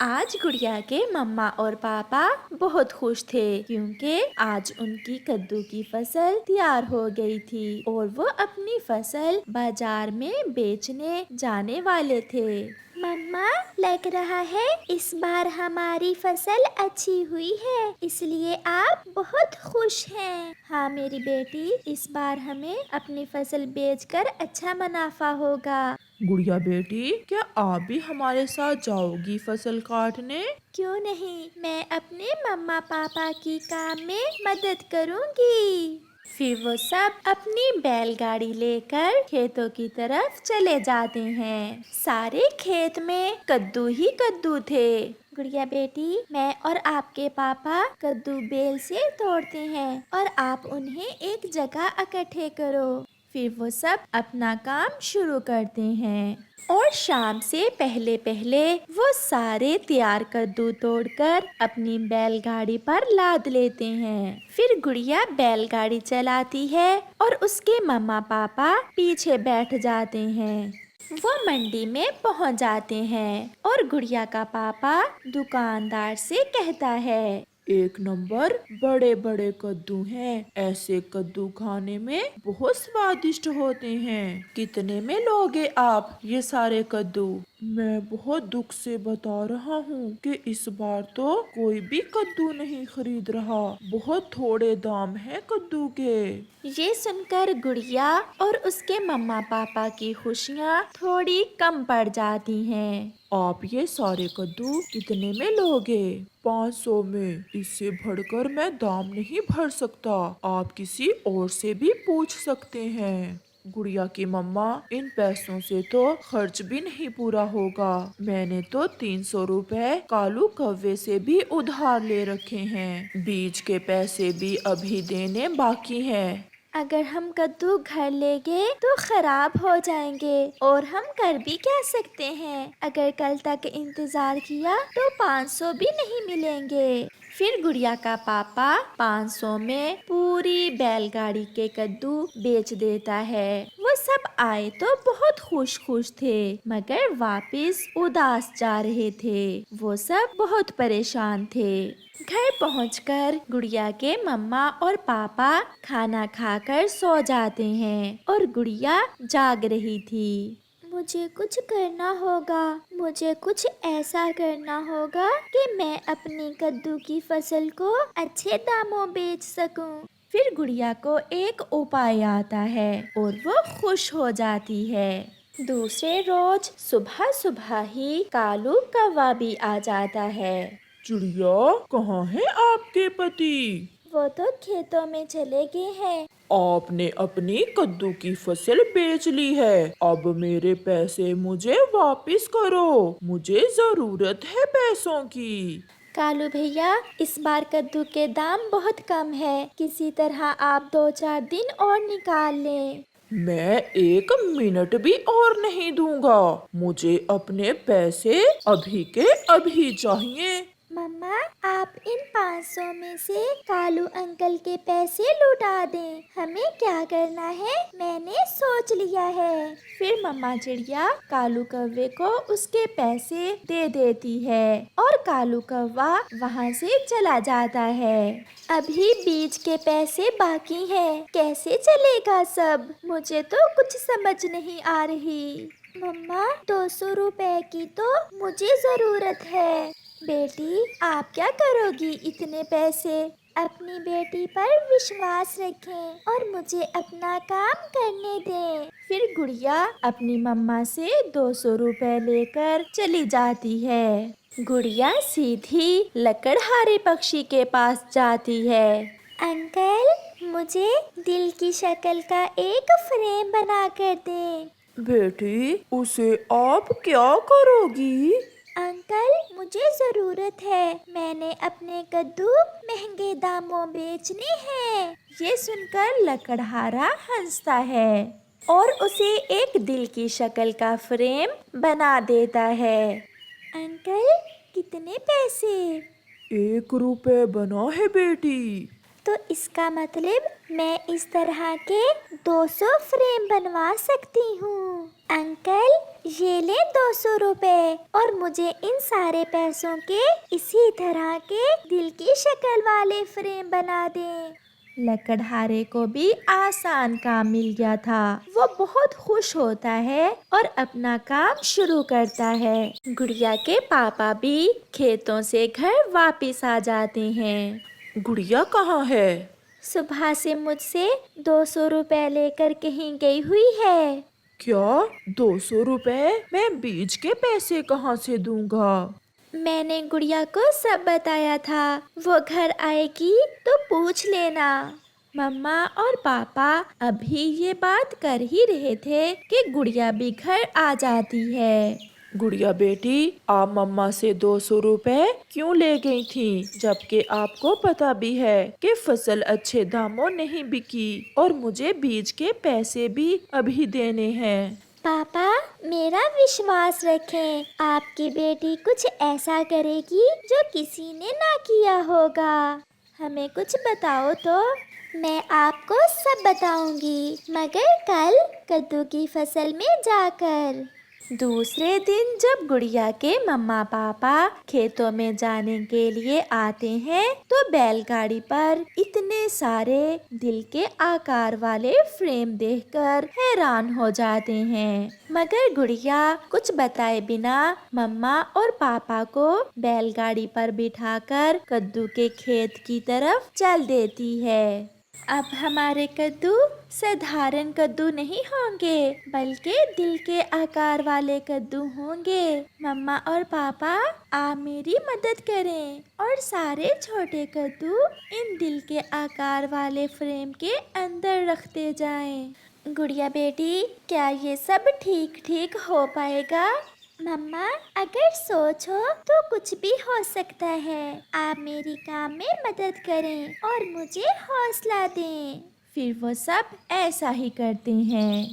आज गुड़िया के मम्मा और पापा बहुत खुश थे क्योंकि आज उनकी कद्दू की फसल तैयार हो गई थी और वो अपनी फसल बाजार में बेचने जाने वाले थे। मम्मा, लग रहा है इस बार हमारी फसल अच्छी हुई है, इसलिए आप बहुत खुश हैं। हाँ मेरी बेटी, इस बार हमें अपनी फसल बेचकर अच्छा मुनाफा होगा। गुड़िया बेटी, क्या आप भी हमारे साथ जाओगी फसल काटने? क्यों नहीं, मैं अपने मम्मा पापा की काम में मदद करूंगी। फिर वो सब अपनी बैलगाड़ी लेकर खेतों की तरफ चले जाते हैं। सारे खेत में कद्दू ही कद्दू थे। गुड़िया बेटी, मैं और आपके पापा कद्दू बेल से तोड़ते हैं और आप उन्हें एक जगह इकट्ठे करो। फिर वो सब अपना काम शुरू करते हैं और शाम से पहले पहले वो सारे तैयार कद्दू तोड़कर अपनी बैलगाड़ी पर लाद लेते हैं। फिर गुड़िया बैलगाड़ी चलाती है और उसके मम्मा पापा पीछे बैठ जाते हैं। वो मंडी में पहुंच जाते हैं और गुड़िया का पापा दुकानदार से कहता है, एक नंबर बड़े बड़े कद्दू हैं। ऐसे कद्दू खाने में बहुत स्वादिष्ट होते हैं। कितने में लोगे आप ये सारे कद्दू? मैं बहुत दुख से बता रहा हूँ कि इस बार तो कोई भी कद्दू नहीं खरीद रहा। बहुत थोड़े दाम है कद्दू के। ये सुनकर गुड़िया और उसके मम्मा पापा की खुशियाँ थोड़ी कम पड़ जाती हैं। आप ये सारे कद्दू कितने में लोगे? 500 में। इससे बढ़कर मैं दाम नहीं भर सकता। आप किसी और से भी पूछ सकते हैं। गुड़िया की मम्मा, इन पैसों से तो खर्च भी नहीं पूरा होगा। मैंने तो 300 रुपए कालू कव्वे से भी उधार ले रखे हैं। बीज के पैसे भी अभी देने बाकी हैं। अगर हम कद्दू घर ले गए तो खराब हो जाएंगे और हम कर भी क्या सकते हैं। अगर कल तक इंतजार किया तो 500 भी नहीं मिलेंगे। फिर गुड़िया का पापा 500 में पूरी बैलगाड़ी के कद्दू बेच देता है। वो सब आए तो बहुत खुश थे मगर वापस उदास जा रहे थे। वो सब बहुत परेशान थे। घर पहुंचकर गुड़िया के मम्मा और पापा खाना खाकर सो जाते हैं और गुड़िया जाग रही थी। मुझे कुछ करना होगा, मुझे कुछ ऐसा करना होगा कि मैं अपनी कद्दू की फसल को अच्छे दामों बेच सकूं। फिर गुड़िया को एक उपाय आता है और वो खुश हो जाती है। दूसरे रोज सुबह सुबह ही कालू कौवा भी आ जाता है। चिड़िया, कहाँ है आपके पति? वो तो खेतों में चले गए हैं। आपने अपनी कद्दू की फसल बेच ली है। अब मेरे पैसे मुझे वापस करो। मुझे जरूरत है पैसों की। कालू भैया, इस बार कद्दू के दाम बहुत कम है, किसी तरह आप 2-4 दिन और निकाल लें। मैं 1 मिनट भी और नहीं दूंगा। मुझे अपने पैसे अभी के अभी चाहिए। मम्मा, आप इन 500 में से कालू अंकल के पैसे लौटा दें। हमें क्या करना है मैंने सोच लिया है। फिर मम्मा चिड़िया कालू कौवे को उसके पैसे दे देती है और कालू कौवा वहाँ से चला जाता है। अभी बीज के पैसे बाकी हैं, कैसे चलेगा सब? मुझे तो कुछ समझ नहीं आ रही। मम्मा, 200 रुपए की तो मुझे जरूरत है। बेटी, आप क्या करोगी इतने पैसे? अपनी बेटी पर विश्वास रखें और मुझे अपना काम करने दें। फिर गुड़िया अपनी मम्मा से 200 रुपए लेकर चली जाती है। गुड़िया सीधी लकड़हारे पक्षी के पास जाती है। अंकल, मुझे दिल की शक्ल का एक फ्रेम बना कर दें। बेटी, उसे आप क्या करोगी? अंकल, मुझे जरूरत है। मैंने अपने कद्दू महंगे दामों बेचने हैं। ये सुनकर लकड़हारा हंसता है और उसे एक दिल की शक्ल का फ्रेम बना देता है। अंकल, कितने पैसे? 1 रुपए बना है बेटी। तो इसका मतलब मैं इस तरह के 200 फ्रेम बनवा सकती हूँ। अंकल, ये ले 200 रुपए और मुझे इन सारे पैसों के इसी तरह के दिल की शक्ल वाले फ्रेम बना दें। लकड़हारे को भी आसान काम मिल गया था। वो बहुत खुश होता है और अपना काम शुरू करता है। गुड़िया के पापा भी खेतों से घर वापस आ जाते हैं। गुड़िया कहाँ है? सुबह से मुझसे 200 रुपए लेकर कहीं गई हुई है। क्या 200 रुपए? मैं बीज के पैसे कहाँ से दूंगा? मैंने गुड़िया को सब बताया था। वो घर आएगी तो पूछ लेना। मम्मा और पापा अभी ये बात कर ही रहे थे कि गुड़िया भी घर आ जाती है। गुड़िया बेटी, आप मम्मा से 200 रुपए क्यों ले गई थी, जबकि आपको पता भी है कि फसल अच्छे दामों नहीं बिकी और मुझे बीज के पैसे भी अभी देने हैं। पापा, मेरा विश्वास रखें, आपकी बेटी कुछ ऐसा करेगी जो किसी ने ना किया होगा। हमें कुछ बताओ तो मैं आपको सब बताऊंगी, मगर कल कद्दू की फसल में जाकर। दूसरे दिन जब गुड़िया के मम्मा पापा खेतों में जाने के लिए आते हैं तो बैलगाड़ी पर इतने सारे दिल के आकार वाले फ्रेम देखकर हैरान हो जाते हैं। मगर गुड़िया कुछ बताए बिना मम्मा और पापा को बैलगाड़ी पर बिठाकर कद्दू के खेत की तरफ चल देती है। अब हमारे कद्दू साधारण कद्दू नहीं होंगे, बल्कि दिल के आकार वाले कद्दू होंगे। मम्मा और पापा, आप मेरी मदद करें और सारे छोटे कद्दू इन दिल के आकार वाले फ्रेम के अंदर रखते जाएं। गुड़िया बेटी, क्या ये सब ठीक ठीक हो पाएगा? मम्मा, अगर सोचो तो कुछ भी हो सकता है। आप मेरी काम में मदद करें और मुझे हौसला दें। फिर वो सब ऐसा ही करते हैं।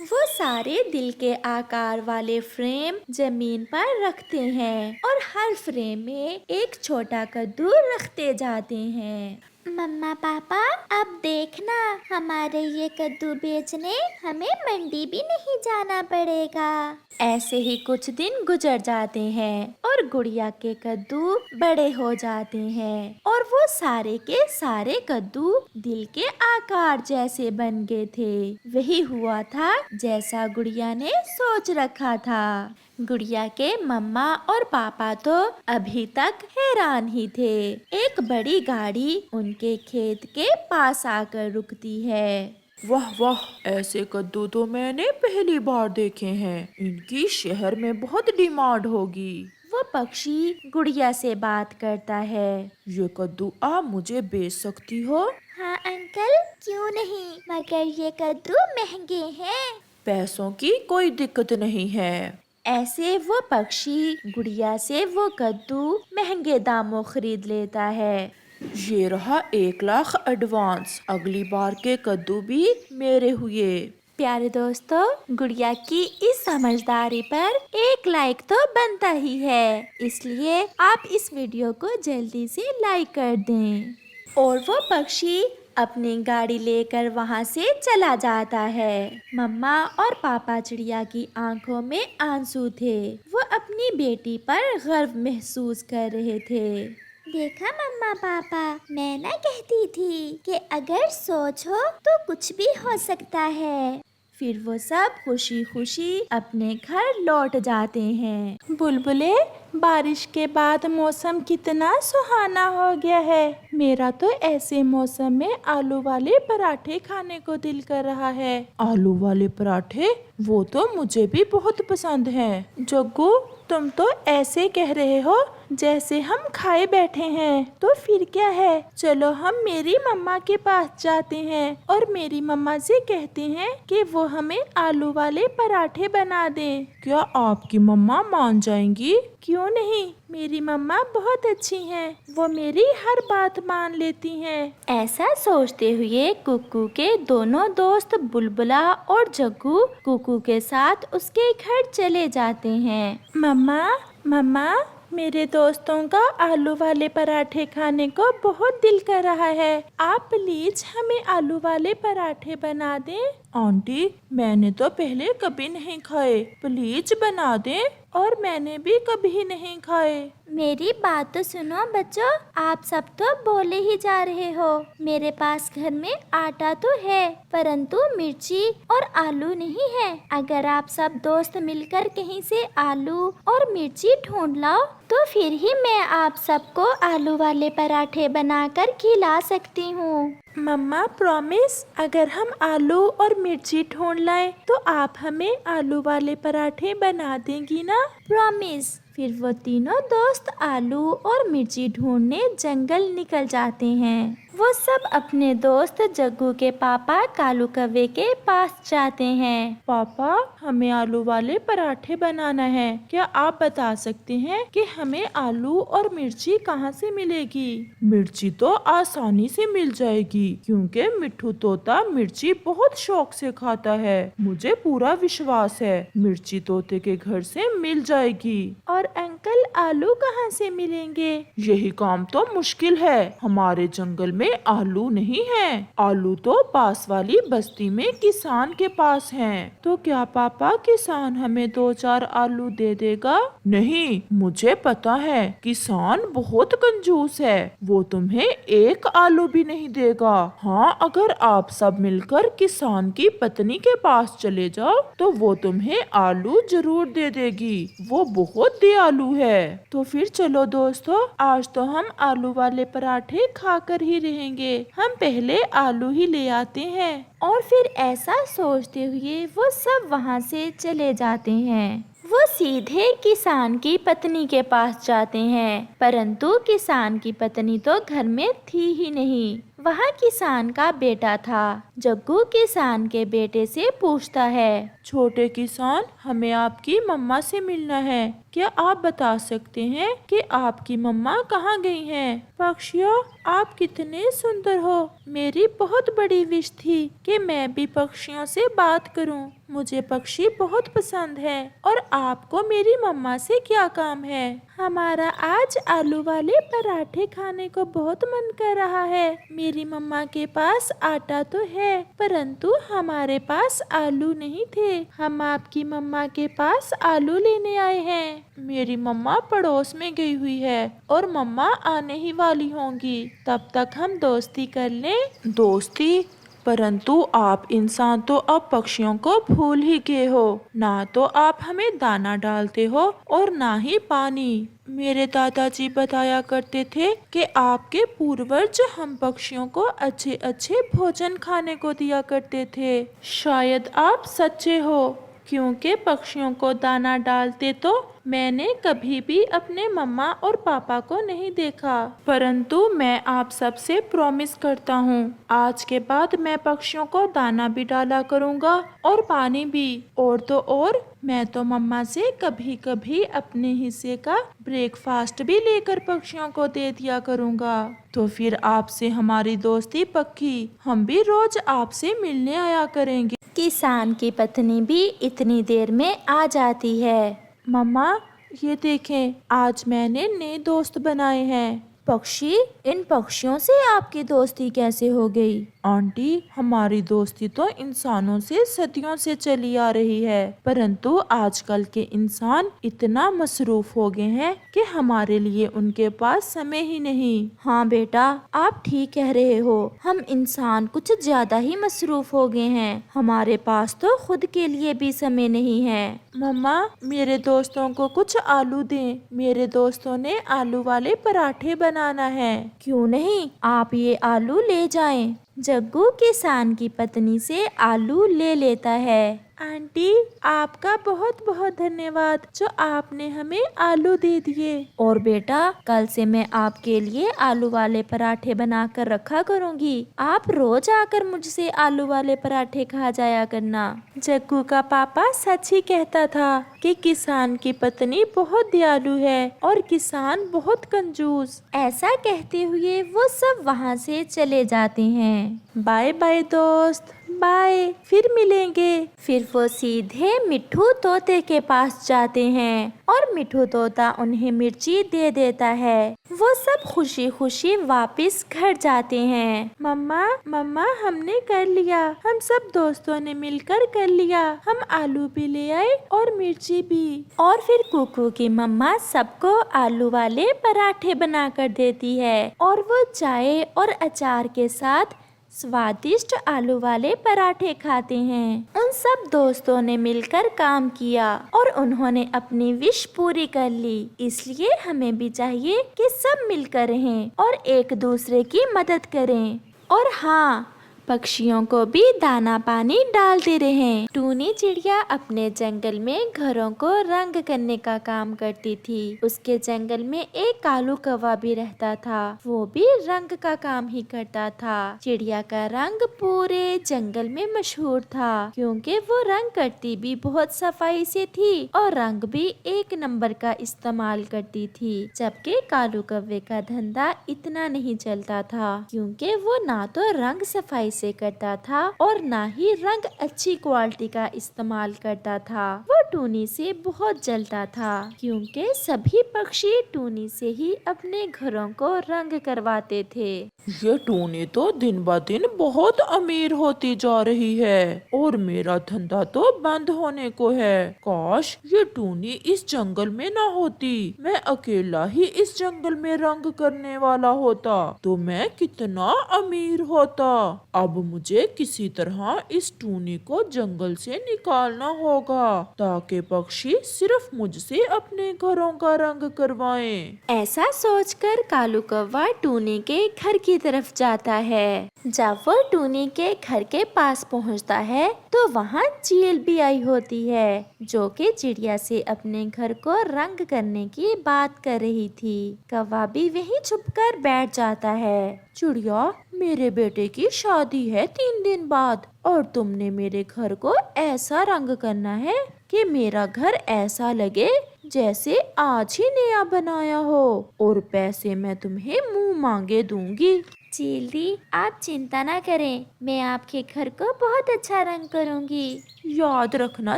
वो सारे दिल के आकार वाले फ्रेम जमीन पर रखते हैं और हर फ्रेम में एक छोटा कद्दू रखते जाते हैं। मम्मा पापा, अब देखना, हमारे ये कद्दू बेचने हमें मंडी भी नहीं जाना पड़ेगा। ऐसे ही कुछ दिन गुजर जाते हैं और गुड़िया के कद्दू बड़े हो जाते हैं और वो सारे के सारे कद्दू दिल के आकार जैसे बन गए थे। वही हुआ था जैसा गुड़िया ने सोच रखा था। गुड़िया के मम्मा और पापा तो अभी तक हैरान ही थे। एक बड़ी गाड़ी उनके खेत के पास आकर रुकती है। वाह वाह, ऐसे कद्दू तो मैंने पहली बार देखे हैं। इनकी शहर में बहुत डिमांड होगी। वो पक्षी गुड़िया से बात करता है। ये कद्दू आप मुझे बेच सकती हो? हाँ अंकल, क्यों नहीं, मगर ये कद्दू महंगे हैं। पैसों की कोई दिक्कत नहीं है। ऐसे वो पक्षी गुड़िया से वो कद्दू महंगे दामों खरीद लेता है। ये रहा 1 लाख एडवांस। अगली बार के कद्दू भी मेरे हुए। प्यारे दोस्तों, गुड़िया की इस समझदारी पर 1 लाइक तो बनता ही है, इसलिए आप इस वीडियो को जल्दी से लाइक कर दें। और वो पक्षी अपनी गाड़ी लेकर वहाँ से चला जाता है। मम्मा और पापा चिड़िया की आंखों में आंसू थे। वो अपनी बेटी पर गर्व महसूस कर रहे थे। देखा मम्मा पापा, मैं ना कहती थी कि अगर सोच हो तो कुछ भी हो सकता है। फिर वो सब खुशी खुशी अपने घर लौट जाते हैं। बुलबुले, बारिश के बाद मौसम कितना सुहाना हो गया है। मेरा तो ऐसे मौसम में आलू वाले पराठे खाने को दिल कर रहा है। आलू वाले पराठे? वो तो मुझे भी बहुत पसंद हैं। जग्गू, तुम तो ऐसे कह रहे हो जैसे हम खाए बैठे हैं। तो फिर क्या है, चलो हम मेरी मम्मा के पास जाते हैं और मेरी मम्मा से कहते हैं कि वो हमें आलू वाले पराठे बना दें। क्या आपकी मम्मा मान जाएंगी? क्यों नहीं, मेरी मम्मा बहुत अच्छी हैं। वो मेरी हर बात मान लेती हैं। ऐसा सोचते हुए कुकू के दोनों दोस्त बुलबुला और जग्गू कुकू के साथ उसके घर चले जाते हैं। मम्मा, मम्मा, मेरे दोस्तों का आलू वाले पराठे खाने को बहुत दिल कर रहा है। आप प्लीज हमें आलू वाले पराठे बना दें। आंटी, मैंने तो पहले कभी नहीं खाए, प्लीज बना दें। और मैंने भी कभी नहीं खाए। मेरी बात तो सुनो बच्चों, आप सब तो बोले ही जा रहे हो। मेरे पास घर में आटा तो है, परंतु मिर्ची और आलू नहीं है। अगर आप सब दोस्त मिलकर कहीं से आलू और मिर्ची ढूंढ लाओ तो फिर ही मैं आप सबको आलू वाले पराठे बनाकर खिला सकती हूँ। मम्मा प्रॉमिस, अगर हम आलू और मिर्ची ढूंढ लाएं तो आप हमें आलू वाले पराठे बना देंगी ना? प्रॉमिस। फिर वो तीनों दोस्त आलू और मिर्ची ढूंढने जंगल निकल जाते हैं। वो सब अपने दोस्त जग्गू के पापा कालू कव्वे के पास जाते हैं। पापा, हमें आलू वाले पराठे बनाना है। क्या आप बता सकते हैं कि हमें आलू और मिर्ची कहाँ से मिलेगी? मिर्ची तो आसानी से मिल जाएगी, क्योंकि मिट्ठू तोता मिर्ची बहुत शौक से खाता है। मुझे पूरा विश्वास है मिर्ची तोते के घर से मिल जाएगी। और अंकल, आलू कहाँ से मिलेंगे? यही काम तो मुश्किल है। हमारे जंगल में आलू नहीं है। आलू तो पास वाली बस्ती में किसान के पास हैं। तो क्या पापा किसान हमें 2-4 आलू दे देगा? नहीं, मुझे पता है किसान बहुत कंजूस है। वो तुम्हें एक आलू भी नहीं देगा। हाँ, अगर आप सब मिलकर किसान की पत्नी के पास चले जाओ तो वो तुम्हें आलू जरूर दे देगी। वो बहुत दयालु है। तो फिर चलो दोस्तों, आज तो हम आलू वाले पराठे खाकर ही रहेंगे। हम पहले आलू ही ले आते हैं। और फिर ऐसा सोचते हुए वो सब वहाँ से चले जाते हैं। वो सीधे किसान की पत्नी के पास जाते हैं, परंतु किसान की पत्नी तो घर में थी ही नहीं। वहाँ किसान का बेटा था। जग्गू किसान के बेटे से पूछता है, छोटे किसान, हमें आपकी मम्मा से मिलना है। क्या आप बता सकते हैं कि आपकी मम्मा कहाँ गई हैं? पक्षियों, आप कितने सुंदर हो। मेरी बहुत बड़ी विश थी कि मैं भी पक्षियों से बात करूं। मुझे पक्षी बहुत पसंद है। और आपको मेरी मम्मा से क्या काम है? हमारा आज आलू वाले पराठे खाने को बहुत मन कर रहा है। मेरी मम्मा के पास आटा तो है, परंतु हमारे पास आलू नहीं थे। हम आपकी मम्मा के पास आलू लेने आए हैं। मेरी मम्मा पड़ोस में गई हुई है और मम्मा आने ही वाली होंगी। तब तक हम दोस्ती कर लें। दोस्ती? परंतु आप इंसान तो अब पक्षियों को भूल ही गए हो। ना तो आप हमें दाना डालते हो और ना ही पानी। मेरे दादाजी बताया करते थे कि आपके पूर्वज हम पक्षियों को अच्छे अच्छे भोजन खाने को दिया करते थे। शायद आप सच्चे हो, क्योंकि पक्षियों को दाना डालते तो मैंने कभी भी अपने मम्मा और पापा को नहीं देखा। परंतु मैं आप सबसे प्रॉमिस करता हूँ, आज के बाद मैं पक्षियों को दाना भी डाला करूँगा और पानी भी। और तो और मैं तो मम्मा से कभी कभी अपने हिस्से का ब्रेकफास्ट भी लेकर पक्षियों को दे दिया करूँगा। तो फिर आपसे हमारी दोस्ती पक्की। हम भी रोज आपसे मिलने आया करेंगे। किसान की पत्नी भी इतनी देर में आ जाती है। मम्मा, ये देखें, आज मैंने नए दोस्त बनाए हैं। पक्षी, इन पक्षियों से आपकी दोस्ती कैसे हो गई? आंटी, हमारी दोस्ती तो इंसानों से सदियों से चली आ रही है, परंतु आजकल के इंसान इतना मसरूफ हो गए हैं कि हमारे लिए उनके पास समय ही नहीं। हाँ बेटा, आप ठीक कह रहे हो। हम इंसान कुछ ज्यादा ही मसरूफ हो गए हैं। हमारे पास तो खुद के लिए भी समय नहीं है। मम्मा, मेरे दोस्तों को कुछ आलू दें। मेरे दोस्तों ने आलू वाले पराठे बनाना है। क्यों नहीं, आप ये आलू ले जाएं। जग्गू किसान की पत्नी से आलू ले लेता है। आंटी, आपका बहुत बहुत धन्यवाद जो आपने हमें आलू दे दिए। और बेटा, कल से मैं आपके लिए आलू वाले पराठे बनाकर रखा करूँगी। आप रोज आकर मुझसे आलू वाले पराठे खा जाया करना। जग्गू का पापा सच ही कहता था कि किसान की पत्नी बहुत दयालु है और किसान बहुत कंजूस। ऐसा कहते हुए वो सब वहाँ से चले जाते हैं। बाय बाय दोस्त। बाय, फिर मिलेंगे। फिर वो सीधे मिट्ठू तोते के पास जाते हैं और मिट्ठू तोता उन्हें मिर्ची दे देता है। वो सब खुशी खुशी वापस घर जाते हैं। मम्मा मम्मा, हमने कर लिया, हम सब दोस्तों ने मिलकर कर लिया। हम आलू भी ले आए और मिर्ची भी। और फिर कुकू की मम्मा सबको आलू वाले पराठे बना कर देती है और वो चाय और अचार के साथ स्वादिष्ट आलू वाले पराठे खाते हैं। उन सब दोस्तों ने मिलकर काम किया और उन्होंने अपनी विश पूरी कर ली। इसलिए हमें भी चाहिए कि सब मिलकर रहें और एक दूसरे की मदद करें। और हाँ, पक्षियों को भी दाना पानी डालते रहें। टूनी चिड़िया अपने जंगल में घरों को रंग करने का काम करती थी। उसके जंगल में एक कालू कौवा भी रहता था। वो भी रंग का काम ही करता था। चिड़िया का रंग पूरे जंगल में मशहूर था क्योंकि वो रंग करती भी बहुत सफाई से थी और रंग भी एक नंबर का इस्तेमाल करती थी। जबकि कालू कौवे का धंधा इतना नहीं चलता था क्योंकि वो ना तो रंग सफाई से करता था और ना ही रंग अच्छी क्वालिटी का इस्तेमाल करता था। वो टूनी से बहुत जलता था क्योंकि सभी पक्षी टूनी से ही अपने घरों को रंग करवाते थे। ये टूनी तो दिन ब दिन बहुत अमीर होती जा रही है और मेरा धंधा तो बंद होने को है। काश ये टूनी इस जंगल में ना होती, मैं अकेला ही इस जंगल में रंग करने वाला होता तो मैं कितना अमीर होता। अब मुझे किसी तरह इस टूनी को जंगल से निकालना होगा ताकि पक्षी सिर्फ मुझसे अपने घरों का रंग करवाएं। ऐसा सोचकर कालू कौवा टूनी के घर की तरफ जाता है। जब वो टूनी के घर के पास पहुंचता है तो वहाँ चील भी आई होती है जो कि चिड़िया से अपने घर को रंग करने की बात कर रही थी। कौवा भी वहीं छुपकर बैठ जाता है। चिड़िया, मेरे बेटे की शादी है 3 दिन बाद और तुमने मेरे घर को ऐसा रंग करना है कि मेरा घर ऐसा लगे जैसे आज ही नया बनाया हो और पैसे मैं तुम्हें मुंह मांगे दूंगी। चील दी, आप चिंता ना करें, मैं आपके घर को बहुत अच्छा रंग करूंगी। याद रखना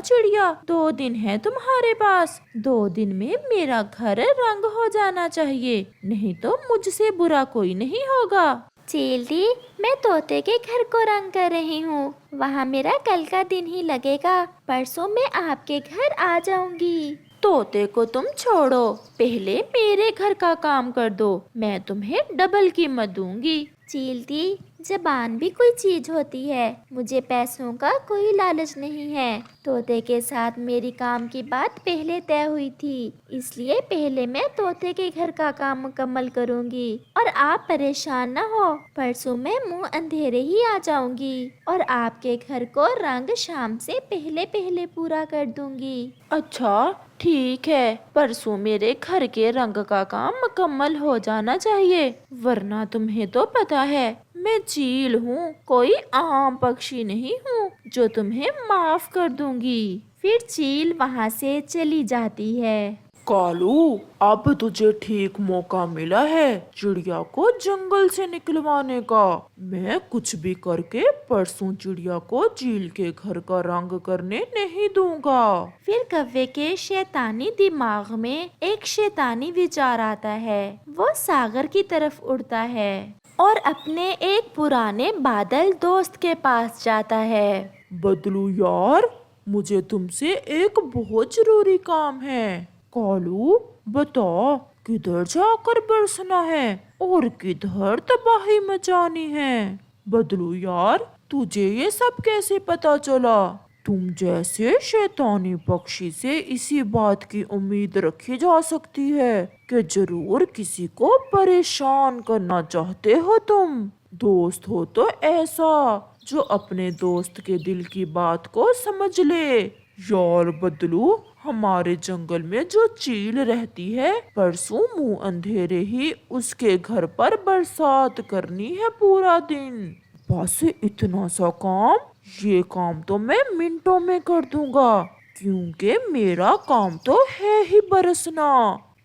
चिड़िया, 2 दिन है तुम्हारे पास। 2 दिन में मेरा घर रंग हो जाना चाहिए, नहीं तो मुझसे बुरा कोई नहीं होगा। चील दी, मैं तोते के घर को रंग कर रही हूँ, वहाँ मेरा कल का दिन ही लगेगा। परसों मैं आपके घर आ जाऊंगी। तोते को तुम छोड़ो, पहले मेरे घर का काम कर दो, मैं तुम्हें डबल कीमत दूंगी। चील दी, ज़बान भी कोई चीज होती है, मुझे पैसों का कोई लालच नहीं है। तोते के साथ मेरी काम की बात पहले तय हुई थी, इसलिए पहले मैं तोते के घर का काम मुकम्मल करूंगी और आप परेशान न हो। परसों मैं मुंह अंधेरे ही आ जाऊंगी और आपके घर को रंग शाम से पहले पहले पूरा कर दूंगी। अच्छा ठीक है, परसों मेरे घर के रंग का काम मुकम्मल हो जाना चाहिए, वरना तुम्हें तो पता है मैं चील हूँ, कोई आम पक्षी नहीं हूँ जो तुम्हें माफ कर दूंगी। फिर चील वहाँ से चली जाती है। कालू, अब तुझे ठीक मौका मिला है चिड़िया को जंगल से निकलवाने का। मैं कुछ भी करके परसों चिड़िया को चील के घर का रंग करने नहीं दूंगा। फिर कौवे के शैतानी दिमाग में एक शैतानी विचार आता है। वो सागर की तरफ उड़ता है और अपने एक पुराने बादल दोस्त के पास जाता है। बदलू यार, मुझे तुमसे एक बहुत जरूरी काम है। कालू, बता किधर जाकर बरसना है और किधर तबाही मचानी है। बदलू यार, तुझे ये सब कैसे पता चला? तुम जैसे शैतानी पक्षी से इसी बात की उम्मीद रखी जा सकती है कि जरूर किसी को परेशान करना चाहते हो तुम। दोस्त हो तो ऐसा जो अपने दोस्त के दिल की बात को समझ ले। यार बदलू, हमारे जंगल में जो चील रहती है, परसों मुंह अंधेरे ही उसके घर पर बरसात करनी है पूरा दिन। बस इतना सा काम, ये काम तो मैं मिनटों में कर दूंगा क्योंकि मेरा काम तो है ही बरसना।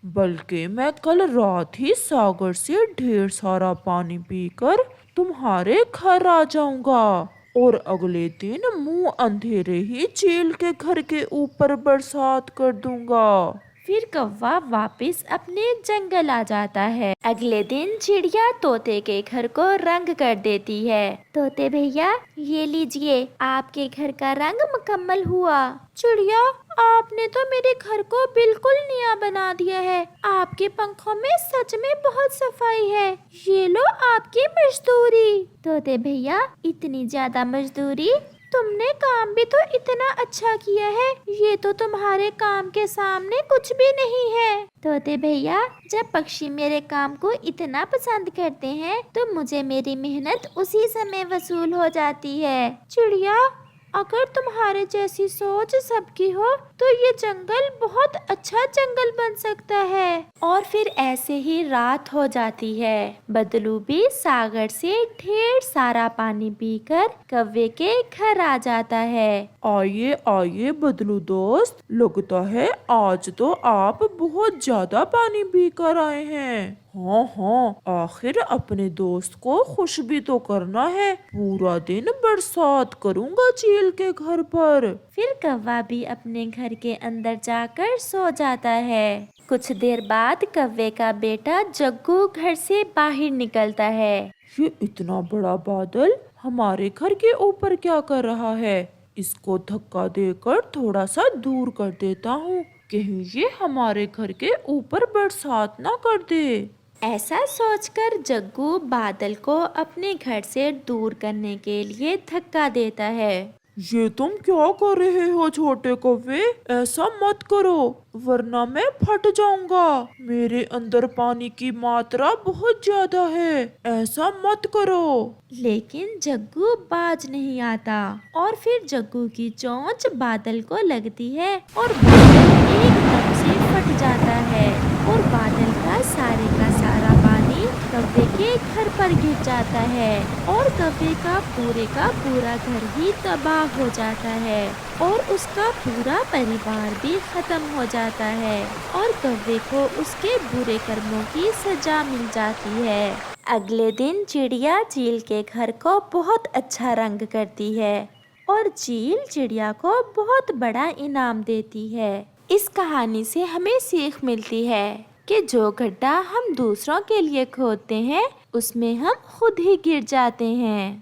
बल्कि मैं कल रात ही सागर से ढेर सारा पानी पीकर तुम्हारे घर आ जाऊंगा और अगले दिन मुंह अंधेरे ही चील के घर के ऊपर बरसात कर दूंगा। फिर कौवा वापस अपने जंगल आ जाता है। अगले दिन चिड़िया तोते के घर को रंग कर देती है। तोते भैया, ये लीजिए, आपके घर का रंग मुकम्मल हुआ। चिड़िया, आपने तो मेरे घर को बिल्कुल नया बना दिया है। आपके पंखों में सच में बहुत सफाई है। ये लो आपकी मजदूरी। तोते भैया, इतनी ज्यादा मजदूरी? तुमने काम भी तो इतना अच्छा किया है, ये तो तुम्हारे काम के सामने कुछ भी नहीं है। तोते भैया, जब पक्षी मेरे काम को इतना पसंद करते हैं तो मुझे मेरी मेहनत उसी समय वसूल हो जाती है। चिड़िया, अगर तुम्हारे जैसी सोच सबकी हो तो ये जंगल बहुत अच्छा जंगल बन सकता है। और फिर ऐसे ही रात हो जाती है। बदलू भी सागर से ढेर सारा पानी पीकर कौवे के घर आ जाता है। आइए आइए बदलू दोस्त, लगता है आज तो आप बहुत ज्यादा पानी पी कर आए हैं। हाँ हाँ, आखिर अपने दोस्त को खुश भी तो करना है। पूरा दिन बरसात करूंगा चील के घर पर। फिर कौवा भी अपने घर के अंदर जाकर सो जाता है। कुछ देर बाद कौवे का बेटा जग्गू घर से बाहर निकलता है। ये इतना बड़ा बादल हमारे घर के ऊपर क्या कर रहा है? इसको धक्का देकर थोड़ा सा दूर कर देता हूँ, कहीं ये हमारे घर के ऊपर बरसात ना कर दे। ऐसा सोचकर जग्गू बादल को अपने घर से दूर करने के लिए धक्का देता है। ये तुम क्या कर रहे हो छोटे कौवे? ऐसा मत करो वरना मैं फट जाऊंगा। मेरे अंदर पानी की मात्रा बहुत ज्यादा है, ऐसा मत करो। लेकिन जग्गू बाज नहीं आता और फिर जग्गू की चोंच बादल को लगती है और बादल एकदम से फट जाता है और बादल का सारा पानी कौवे के घर पर गिर जाता है और कौवे का पूरा घर ही तबाह हो जाता है और उसका पूरा परिवार भी खत्म हो जाता है और कौवे को उसके बुरे कर्मों की सजा मिल जाती है। अगले दिन चिड़िया चील के घर को बहुत अच्छा रंग करती है और चील चिड़िया को बहुत बड़ा इनाम देती है। इस कहानी से हमें सीख मिलती है कि जो गड्ढा हम दूसरों के लिए खोदते हैं उसमें हम खुद ही गिर जाते हैं।